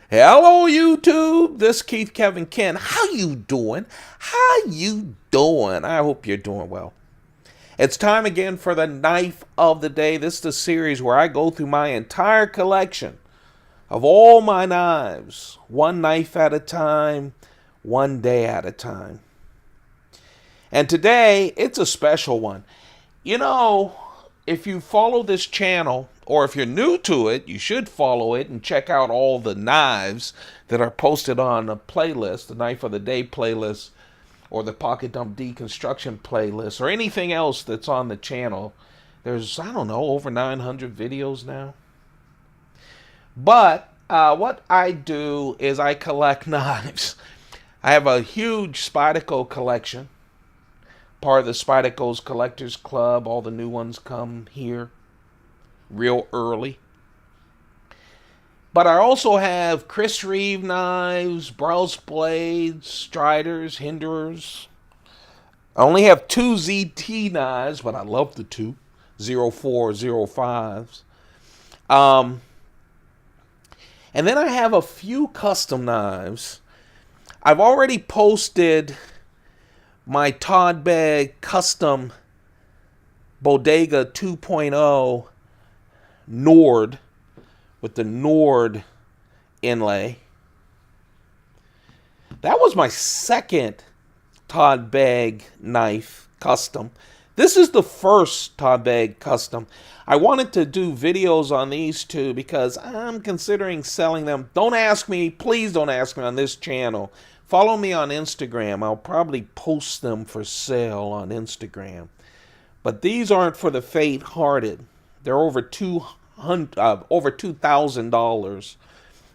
Hello, YouTube. This is Keith Kevin Ken. How you doing? How you doing? I hope you're doing well. It's time again for the knife of the day. This is the series where I go through my entire collection of all my knives, one knife at a time, one day at a time. And today, it's a special one. You know, if you follow this channel, or if you're new to it, you should follow it and check out all the knives that are posted on a playlist, the Knife of the Day playlist, or the Pocket Dump Deconstruction playlist, or anything else that's on the channel. There's, I don't know, over 900 videos now. But what I do is I collect knives. I have a huge Spyderco collection, part of the Spyderco's Collectors Club. All the new ones come here real early. But I also have Chris Reeve knives, Browse blades, Striders, Hinderers. I only have two ZT knives, but I love the two 04, 05s. And then I have a few custom knives. I've already posted my Todd Begg custom Bodega 2.0 Nord with the Nord inlay. That was my second Todd Begg knife custom. This is the first Todd Begg custom. I wanted to do videos on these two because I'm considering selling them. Don't ask me, please don't ask me on this channel. Follow me on Instagram. I'll probably post them for sale on Instagram. But these aren't for the faint-hearted. They're over $2,000,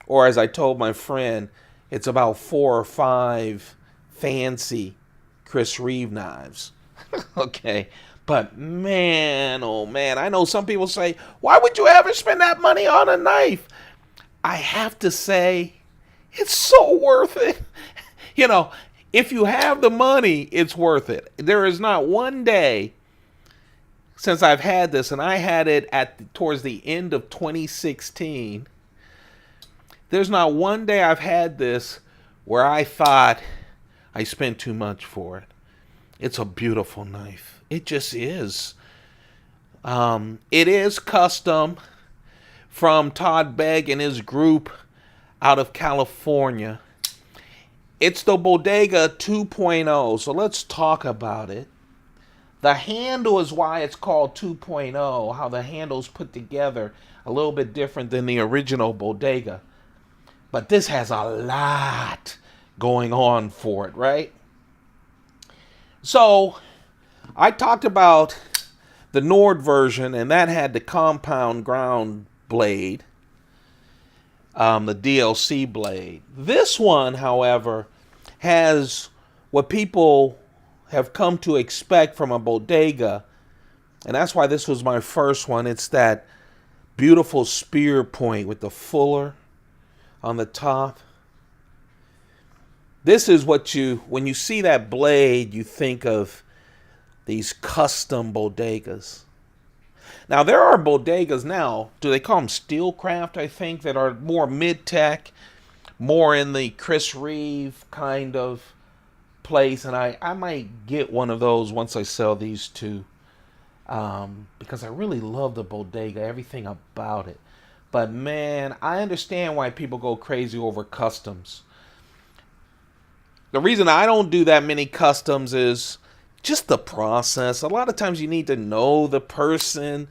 or as I told my friend, it's about 4 or 5 fancy Chris Reeve knives. Okay, but man, oh man, I know some people say, why would you ever spend that money on a knife? I have to say, it's so worth it. You know, if you have the money, it's worth it. There is not one day since I've had this, and I had it towards the end of 2016. There's not one day I've had this where I thought I spent too much for it. It's a beautiful knife. It just is. It is custom from Todd Begg and his group out of California. It's the Bodega 2.0, so let's talk about it. The handle is why it's called 2.0, how the handle's put together a little bit different than the original Bodega. But this has a lot going on for it, right? So, I talked about the Nord version, and that had the compound ground blade, the DLC blade. This one, however, has what people have come to expect from a Bodega, and that's why this was my first one. It's that beautiful spear point with the fuller on the top. This is what when you see that blade, you think of these custom Bodegas. Now, there are Bodegas now, do they call them Steelcraft, I think, that are more mid-tech, more in the Chris Reeve kind of place, and I might get one of those once I sell these two, because I really love the Bodega, everything about it. But man, I understand why people go crazy over customs. The reason I don't do that many customs is just the process. A lot of times you need to know the person.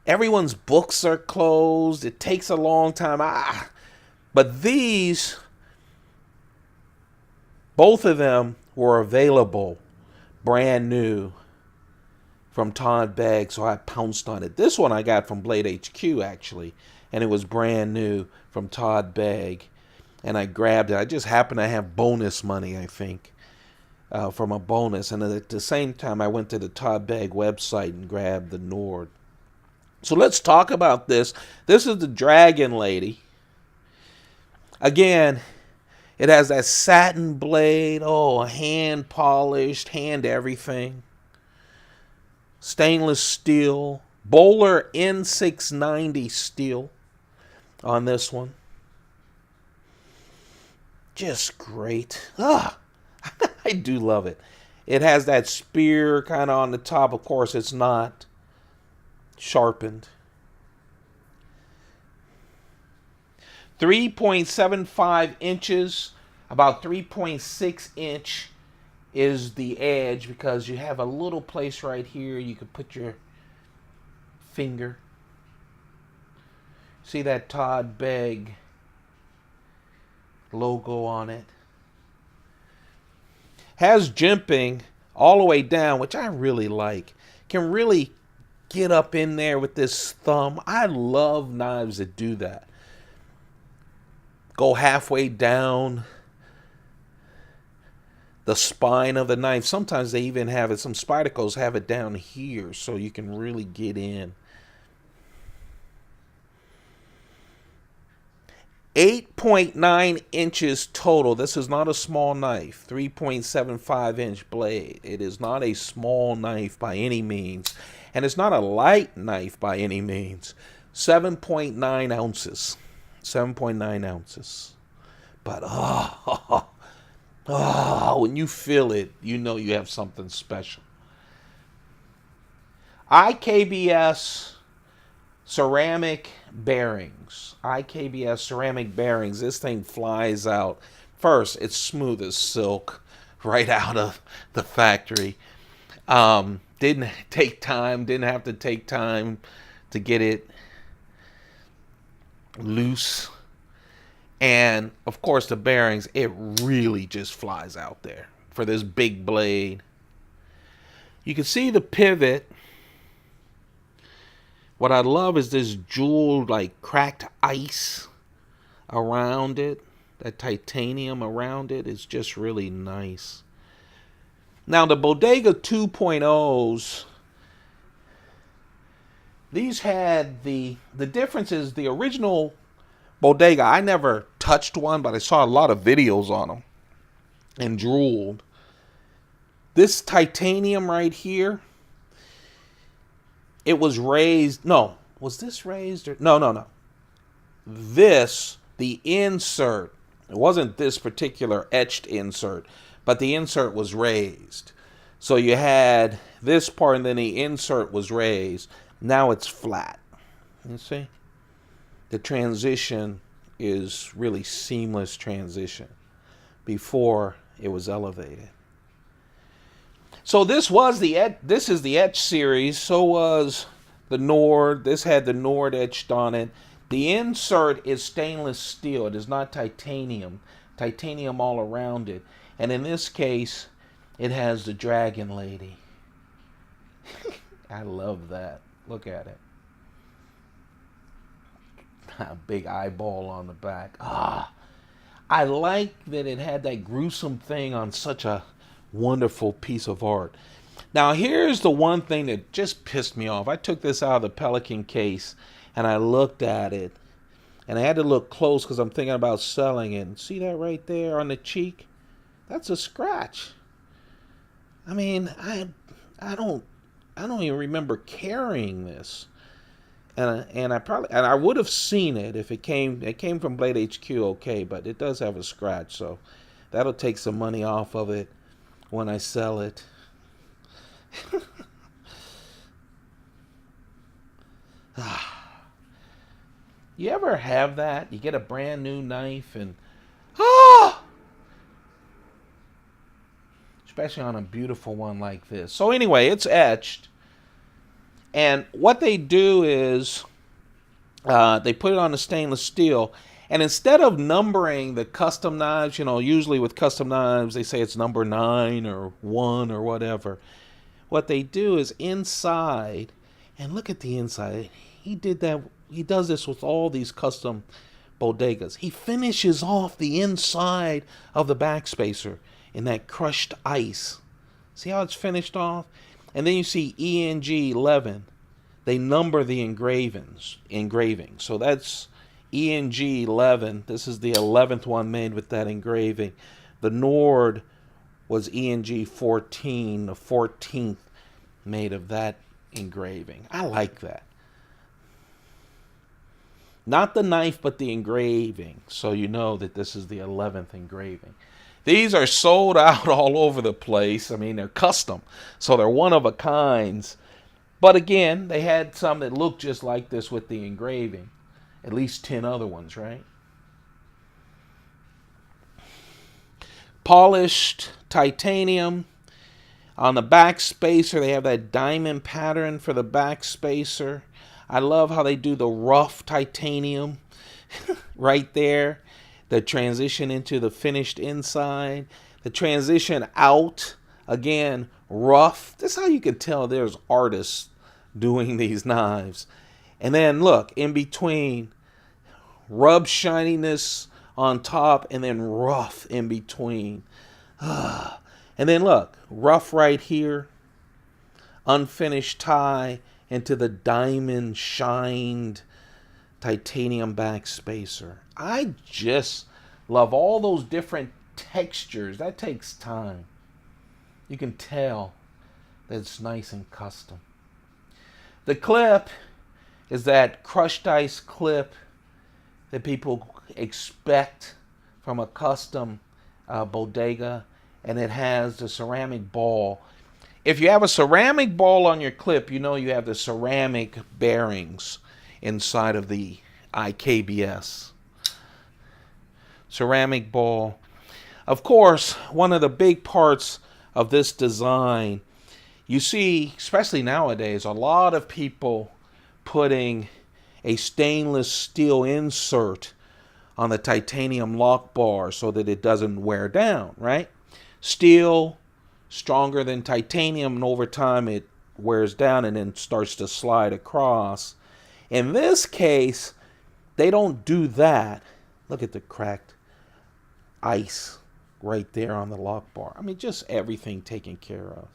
Everyone's books are closed. It takes a long time. But these, both of them were available brand new from Todd Begg, so I pounced on it. This one I got from Blade HQ, actually, and it was brand new from Todd Begg, and I grabbed it. I just happened to have bonus money, I think, from a bonus, and at the same time I went to the Todd Begg website and grabbed the Nord. So let's talk about this. This is the Dragon Lady. Again, it has that satin blade, hand polished, hand everything. Stainless steel, Bowler N690 steel on this one. Just great. Ah, I do love it. It has that spear kind of on the top. Of course, it's not sharpened. 3.75 inches, about 3.6 inch is the edge, because you have a little place right here you could put your finger. See that Todd Begg logo on it. Has jimping all the way down, which I really like. Can really get up in there with this thumb. I love knives that do that. Go halfway down the spine of the knife. Sometimes they even have it, some Spydercos have it down here so you can really get in. 8.9 inches total. This is not a small knife. 3.75 inch blade. It is not a small knife by any means. And it's not a light knife by any means. 7.9 ounces. 7.9 ounces. But when you feel it, you know you have something special. IKBS ceramic bearings. IKBS ceramic bearings. This thing flies out. First, it's smooth as silk right out of the factory. Didn't take time. Didn't have to take time to get it loose. And of course the bearings, it really just flies out there for this big blade. You can see the pivot. What I love is this jeweled, like cracked ice around it. That titanium around it is just really nice. Now the Bodega 2.0s, these had the difference is the original Bodega, I never touched one, but I saw a lot of videos on them and drooled. This titanium right here, it was raised. No, was this raised? No. This, the insert, it wasn't this particular etched insert, but the insert was raised. So you had this part and then the insert was raised. Now it's flat. You see? The transition is really seamless transition. Before it was elevated. So this is the etch series. So was the Nord. This had the Nord etched on it. The insert is stainless steel. It is not titanium. Titanium all around it. And in this case, it has the Dragon Lady. I love that. Look at it. A big eyeball on the back. I like that it had that gruesome thing on such a wonderful piece of art. Now here's the one thing that just pissed me off. I took this out of the Pelican case and I looked at it, and I had to look close because I'm thinking about selling it. And see that right there on the cheek? That's a scratch. I mean, I don't even remember carrying this. And I would have seen it if it came from Blade HQ, okay, but it does have a scratch, so that'll take some money off of it when I sell it. You ever have that? You get a brand new knife and especially on a beautiful one like this. So anyway, it's etched. And what they do is they put it on the stainless steel. And instead of numbering the custom knives, usually with custom knives, they say it's number 9 or 1 or whatever. What they do is inside, and look at the inside. He does this with all these custom bodegas. He finishes off the inside of the backspacer in that crushed ice. See how it's finished off? And then you see ENG 11. They number the engravings. So that's ENG 11. This is the 11th one made with that engraving. The Nord was ENG 14, the 14th made of that engraving. I like that. Not the knife, but the engraving. So you know that this is the 11th engraving. These are sold out all over the place. I mean, they're custom. So they're one of a kinds. But again, they had some that looked just like this with the engraving. At least 10 other ones, right? Polished titanium. On the back spacer, they have that diamond pattern for the back spacer. I love how they do the rough titanium right there. The transition into the finished inside. The transition out, again, rough. This is how you can tell there's artists doing these knives. And then look, in between, rub shininess on top and then rough in between. And then look, rough right here, unfinished tie into the diamond shined titanium back spacer. I just love all those different textures. That takes time. You can tell that it's nice and custom. The clip is that crushed ice clip that people expect from a custom bodega, and it has the ceramic ball. If you have a ceramic ball on your clip, you know you have the ceramic bearings inside of the IKBS. Ceramic ball. Of course, one of the big parts of this design, you see, especially nowadays, a lot of people putting a stainless steel insert on the titanium lock bar so that it doesn't wear down, right? Steel, stronger than titanium, and over time it wears down and then starts to slide across. In this case, they don't do that. Look at the cracked ice right there on the lock bar. I mean, just everything taken care of.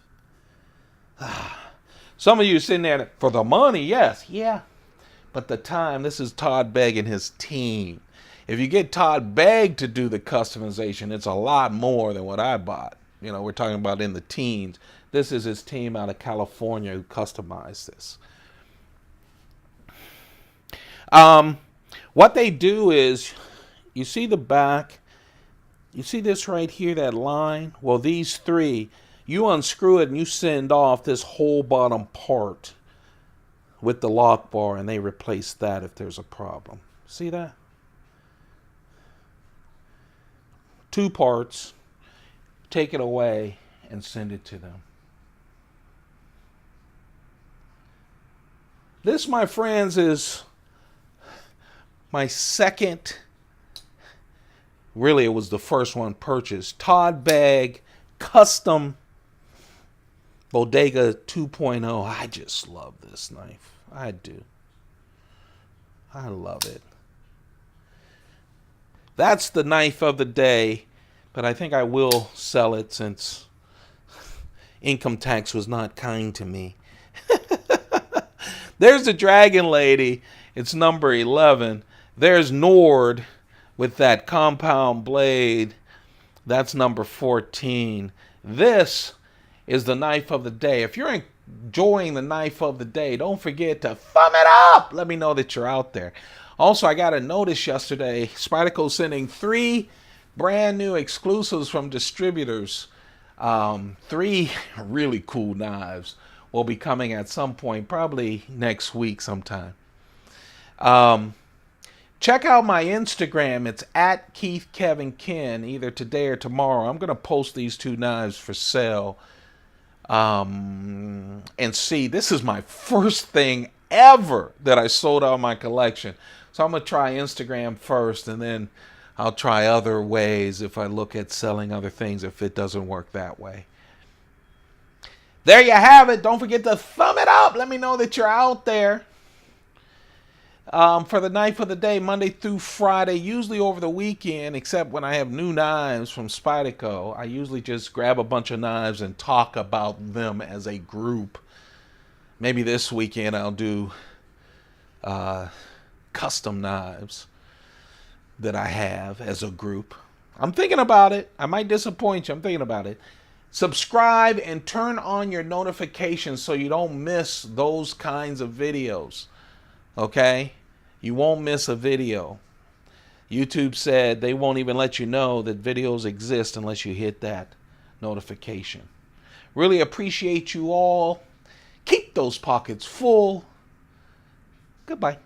Some of you sitting there for the money, yes, yeah. But the time, this is Todd Begg and his team. If you get Todd Begg to do the customization, it's a lot more than what I bought. You know, we're talking about in the teens. This is his team out of California who customized this. What they do is, you see the back, you see this right here, that line? Well, these three, you unscrew it and you send off this whole bottom part with the lock bar, and they replace that if there's a problem. See that? 2 parts, take it away and send it to them. This, my friends, is my second, really it was the first one purchased, Todd Begg Custom Bodega 2.0. I just love this knife. I do. I love it. That's the knife of the day, but I think I will sell it since income tax was not kind to me. There's the Dragon Lady. It's number 11. There's Nord with that compound blade. That's number 14. This is the knife of the day. If you're enjoying the knife of the day, don't forget to thumb it up. Let me know that you're out there. Also, I got a notice yesterday. Spyderco sending 3 brand new exclusives from distributors. 3 really cool knives will be coming at some point, probably next week sometime. Check out my Instagram. It's at Keith Kevin Ken, either today or tomorrow. I'm going to post these 2 knives for sale. And see, this is my first thing ever that I sold out of my collection. So I'm going to try Instagram first, and then I'll try other ways if I look at selling other things if it doesn't work that way. There you have it. Don't forget to thumb it up. Let me know that you're out there. For the knife of the day, Monday through Friday, usually over the weekend, except when I have new knives from Spyderco. I usually just grab a bunch of knives and talk about them as a group. Maybe this weekend I'll do custom knives that I have as a group. I'm thinking about it. I might disappoint you. I'm thinking about it. Subscribe and turn on your notifications so you don't miss those kinds of videos. Okay? You won't miss a video. YouTube said they won't even let you know that videos exist unless you hit that notification. Really appreciate you all. Keep those pockets full. Goodbye.